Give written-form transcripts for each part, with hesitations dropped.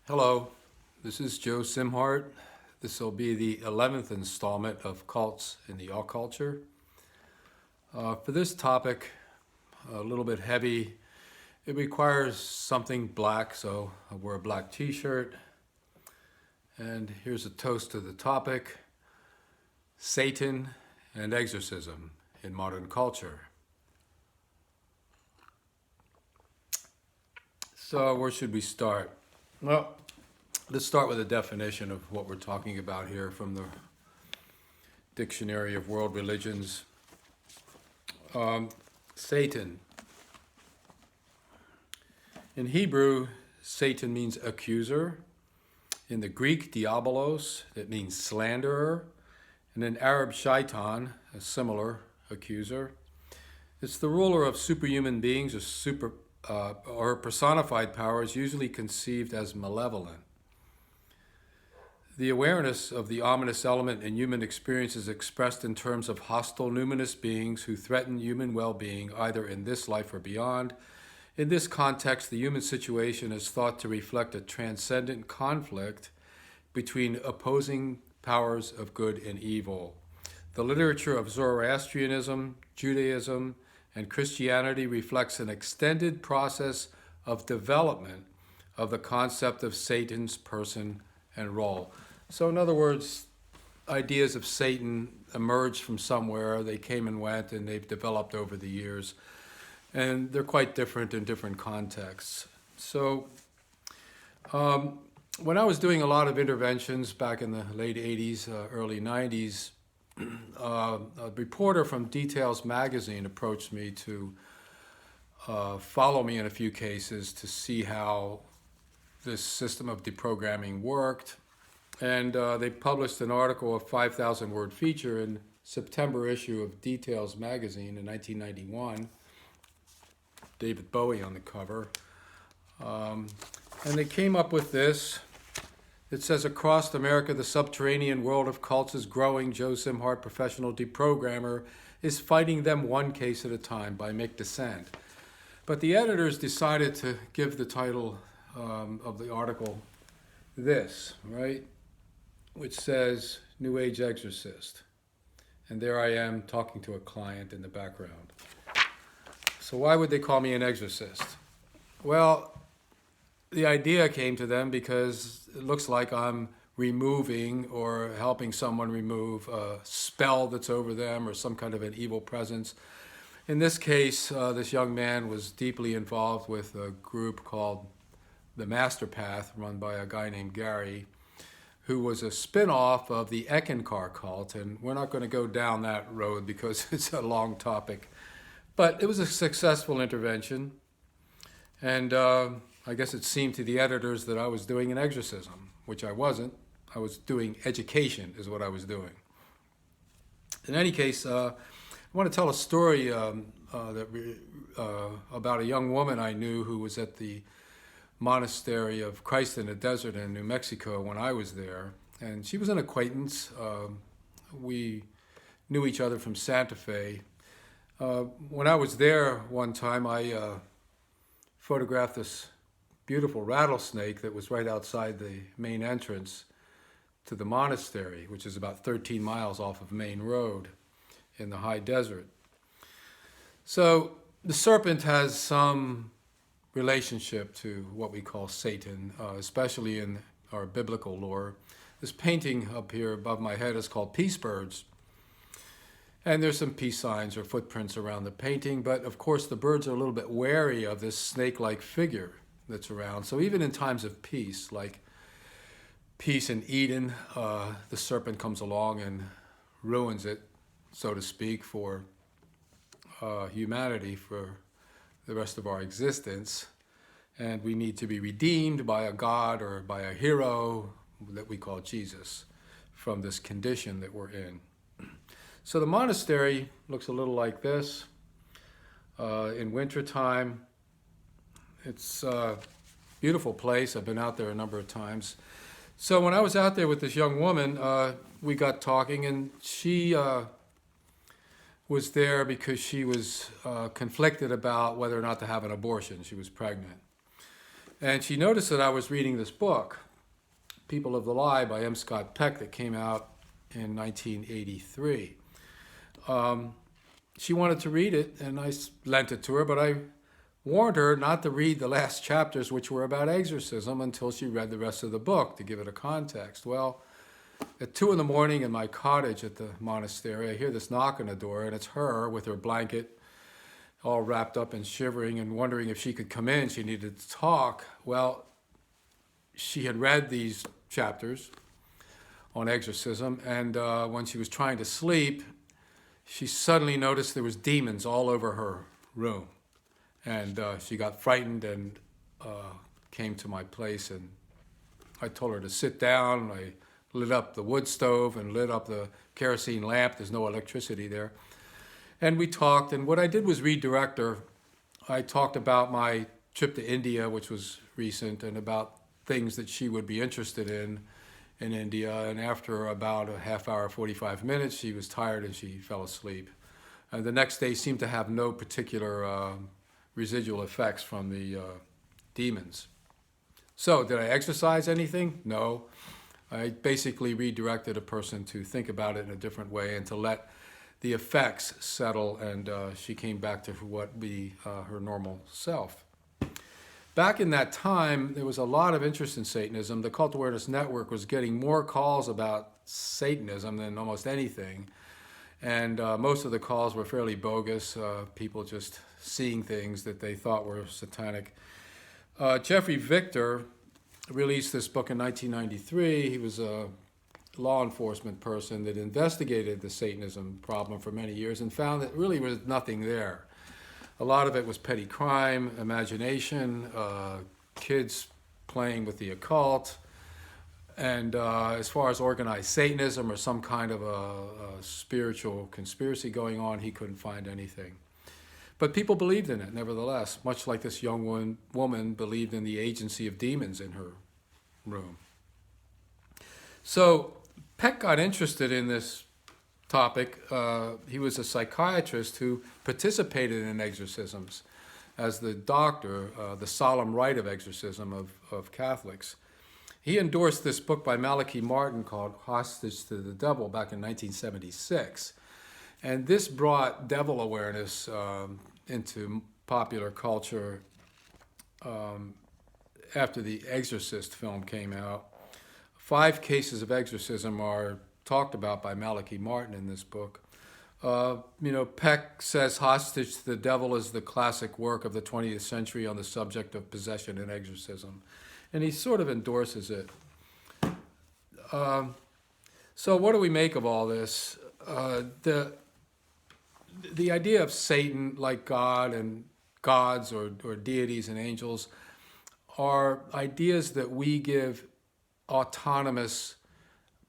Hello, this is Joe Simhart. This will be the 11th installment of Cults in the Occulture. For this topic, a little bit heavy, it requires something black, so I wear a black t-shirt. And here's a toast to the topic: Satan and exorcism in modern culture. So where should we start? Well, let's start with a definition of what we're talking about here from the Dictionary of World Religions. Satan. In Hebrew, Satan means accuser. In the Greek, diabolos, it means slanderer. And in Arab, shaitan, a similar accuser. It's the ruler of superhuman beings or personified powers, usually conceived as malevolent. The awareness of the ominous element in human experience is expressed in terms of hostile, numinous beings who threaten human well-being, either in this life or beyond. In this context, the human situation is thought to reflect a transcendent conflict between opposing powers of good and evil. The literature of Zoroastrianism, Judaism, and Christianity reflects an extended process of development of the concept of Satan's person and role. So in other words, ideas of Satan emerged from somewhere. They came and went, and they've developed over the years. And they're quite different in different contexts. So when I was doing a lot of interventions back in the late 80s, early 90s, a reporter from Details magazine approached me to follow me in a few cases to see how this system of deprogramming worked. And they published an article, a 5,000-word feature in September issue of Details magazine in 1991. David Bowie on the cover. And they came up with this. It says, across America, the subterranean world of cults is growing. Joe Simhart, professional deprogrammer, is fighting them one case at a time by Mick Descent. But the editors decided to give the title of the article this, right? Which says, New Age Exorcist. And there I am talking to a client in the background. So why would they call me an exorcist? Well, the idea came to them because it looks like I'm removing or helping someone remove a spell that's over them or some kind of an evil presence. In this case, this young man was deeply involved with a group called the Masterpath, run by a guy named Gary, who was a spin-off of the Eckankar cult. And we're not going to go down that road because it's a long topic. But it was a successful intervention. And I guess it seemed to the editors that I was doing an exorcism, which I wasn't. I was doing education is what I was doing. In any case, I want to tell a story about a young woman I knew who was at the Monastery of Christ in the Desert in New Mexico when I was there. And she was an acquaintance. We knew each other from Santa Fe. When I was there one time, I photographed this beautiful rattlesnake that was right outside the main entrance to the monastery, which is about 13 miles off of Main Road in the high desert. So the serpent has some relationship to what we call Satan, especially in our biblical lore. This painting up here above my head is called Peace Birds. And there's some peace signs or footprints around the painting, but of course the birds are a little bit wary of this snake-like figure that's around. So even in times of peace, like peace in Eden, the serpent comes along and ruins it, so to speak, for humanity, for the rest of our existence. And we need to be redeemed by a God or by a hero that we call Jesus from this condition that we're in. So the monastery looks a little like this. In wintertime, it's a beautiful place. I've been out there a number of times. So when I was out there with this young woman, we got talking, and she was there because she was conflicted about whether or not to have an abortion. She was pregnant. And she noticed that I was reading this book, People of the Lie by M Scott Peck, that came out in 1983. She wanted to read it, and I lent it to her, but I warned her not to read the last chapters, which were about exorcism, until she read the rest of the book to give it a context. Well, at 2 a.m. in my cottage at the monastery, I hear this knock on the door, and it's her with her blanket all wrapped up and shivering and wondering if she could come in. She needed to talk. Well, she had read these chapters on exorcism, and when she was trying to sleep, she suddenly noticed there was demons all over her room. And she got frightened and came to my place, and I told her to sit down. I lit up the wood stove and lit up the kerosene lamp. There's no electricity there. And we talked, and what I did was redirect her. I talked about my trip to India, which was recent, and about things that she would be interested in India. And after about a half hour, 45 minutes, she was tired and she fell asleep. And the next day seemed to have no particular residual effects from the demons. So, did I exorcise anything? No. I basically redirected a person to think about it in a different way and to let the effects settle, and she came back to what would be her normal self. Back in that time, there was a lot of interest in Satanism. The Cult Awareness Network was getting more calls about Satanism than almost anything. And most of the calls were fairly bogus, people just seeing things that they thought were satanic. Jeffrey Victor released this book in 1993. He was a law enforcement person that investigated the Satanism problem for many years and found that really was nothing there. A lot of it was petty crime, imagination, kids playing with the occult, and as far as organized Satanism or some kind of a spiritual conspiracy going on, he couldn't find anything. But people believed in it, nevertheless, much like this young woman believed in the agency of demons in her room. So Peck got interested in this topic. He was a psychiatrist who participated in exorcisms as the doctor, the solemn rite of exorcism of Catholics. He endorsed this book by Malachi Martin called Hostage to the Devil back in 1976. And this brought devil awareness into popular culture after the Exorcist film came out. 5 cases of exorcism are talked about by Malachi Martin in this book. Peck says Hostage to the Devil is the classic work of the 20th century on the subject of possession and exorcism. And he sort of endorses it. So what do we make of all this? The idea of Satan, like God and gods or deities and angels, are ideas that we give autonomous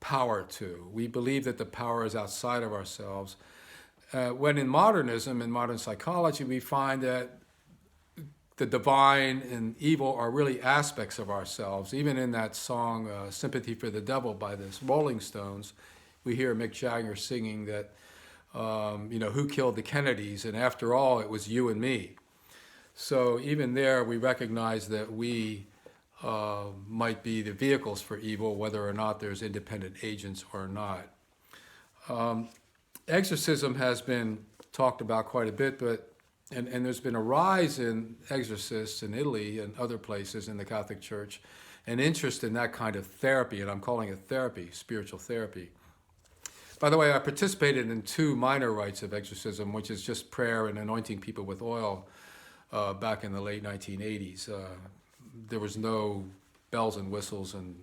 power to. We believe that the power is outside of ourselves. When in modernism, in modern psychology, we find that the divine and evil are really aspects of ourselves. Even in that song, Sympathy for the Devil by the Rolling Stones, we hear Mick Jagger singing that, who killed the Kennedys? And after all, it was you and me. So even there, we recognize that we might be the vehicles for evil, whether or not there's independent agents or not. Exorcism has been talked about quite a bit, and there's been a rise in exorcists in Italy and other places in the Catholic Church, an interest in that kind of therapy, and I'm calling it therapy, spiritual therapy. By the way, I participated in 2 minor rites of exorcism, which is just prayer and anointing people with oil back in the late 1980s. There was no bells and whistles and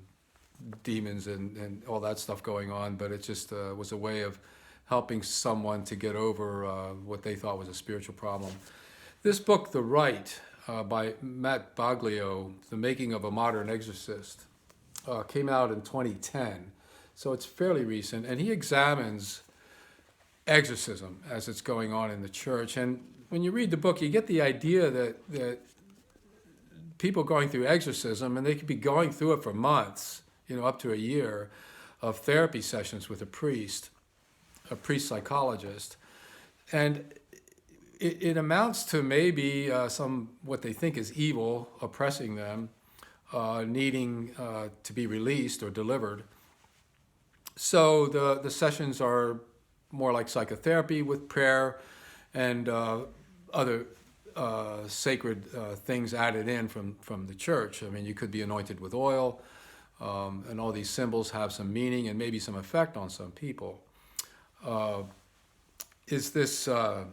demons and all that stuff going on, but it just was a way of helping someone to get over what they thought was a spiritual problem. This book, The Rite, by Matt Baglio, The Making of a Modern Exorcist, came out in 2010, so it's fairly recent, and he examines exorcism as it's going on in the church. And when you read the book, you get the idea that people going through exorcism, and they could be going through it for months, up to a year, of therapy sessions with a priest psychologist. And it amounts to maybe some what they think is evil oppressing them, needing to be released or delivered. So the sessions are more like psychotherapy with prayer and other sacred things added in from the church. I mean, you could be anointed with oil, and all these symbols have some meaning and maybe some effect on some people. Is this a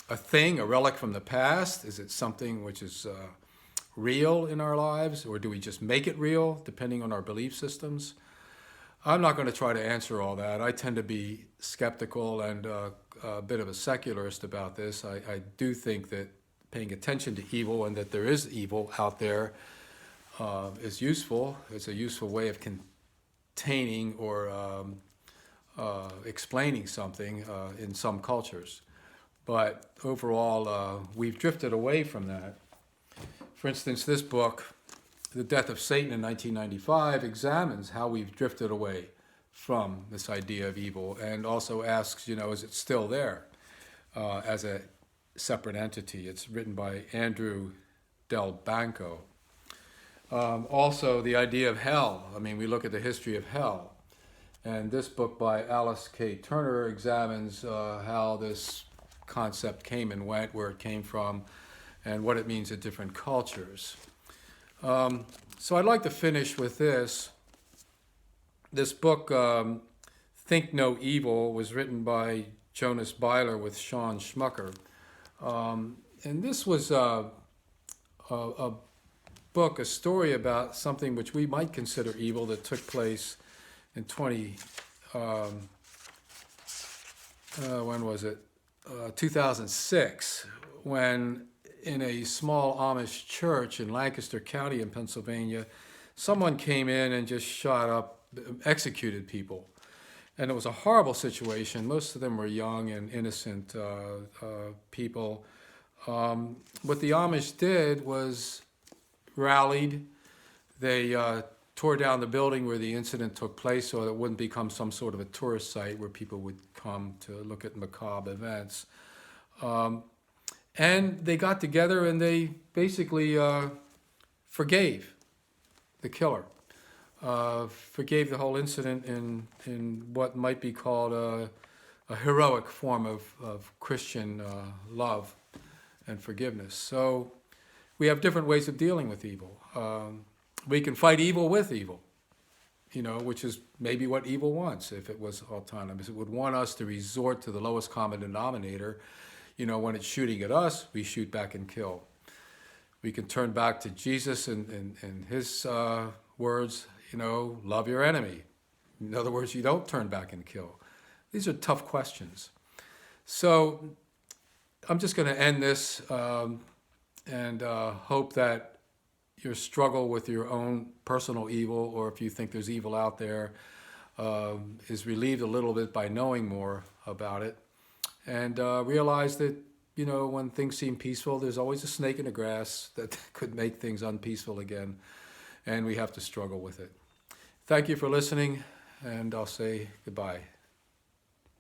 thing, a relic from the past? Is it something which is real in our lives, or do we just make it real depending on our belief systems? I'm not going to try to answer all that. I tend to be skeptical and a bit of a secularist about this. I do think that paying attention to evil and that there is evil out there is useful. It's a useful way of containing or explaining something in some cultures. But overall, we've drifted away from that. For instance, this book, The Death of Satan in 1995, examines how we've drifted away from this idea of evil and also asks, is it still there as a separate entity? It's written by Andrew Del Banco. Also, the idea of hell. I mean, we look at the history of hell. And this book by Alice K. Turner examines how this concept came and went, where it came from, and what it means in different cultures. So I'd like to finish with this. This book, Think No Evil, was written by Jonas Byler with Sean Schmucker. And this was a book, a story about something which we might consider evil that took place in 2006, when in a small Amish church in Lancaster County in Pennsylvania, someone came in and just executed people. And it was a horrible situation. Most of them were young and innocent people. What the Amish did was rallied. They tore down the building where the incident took place so that it wouldn't become some sort of a tourist site where people would come to look at macabre events. And they got together and they basically forgave the killer, forgave the whole incident in what might be called a heroic form of Christian love and forgiveness. So we have different ways of dealing with evil. We can fight evil with evil, which is maybe what evil wants if it was autonomous. It would want us to resort to the lowest common denominator. When it's shooting at us, we shoot back and kill. We can turn back to Jesus and his words, love your enemy. In other words, you don't turn back and kill. These are tough questions. So I'm just going to end this and hope that your struggle with your own personal evil, or if you think there's evil out there, is relieved a little bit by knowing more about it. And realize that, when things seem peaceful, there's always a snake in the grass that could make things unpeaceful again. And we have to struggle with it. Thank you for listening, and I'll say goodbye.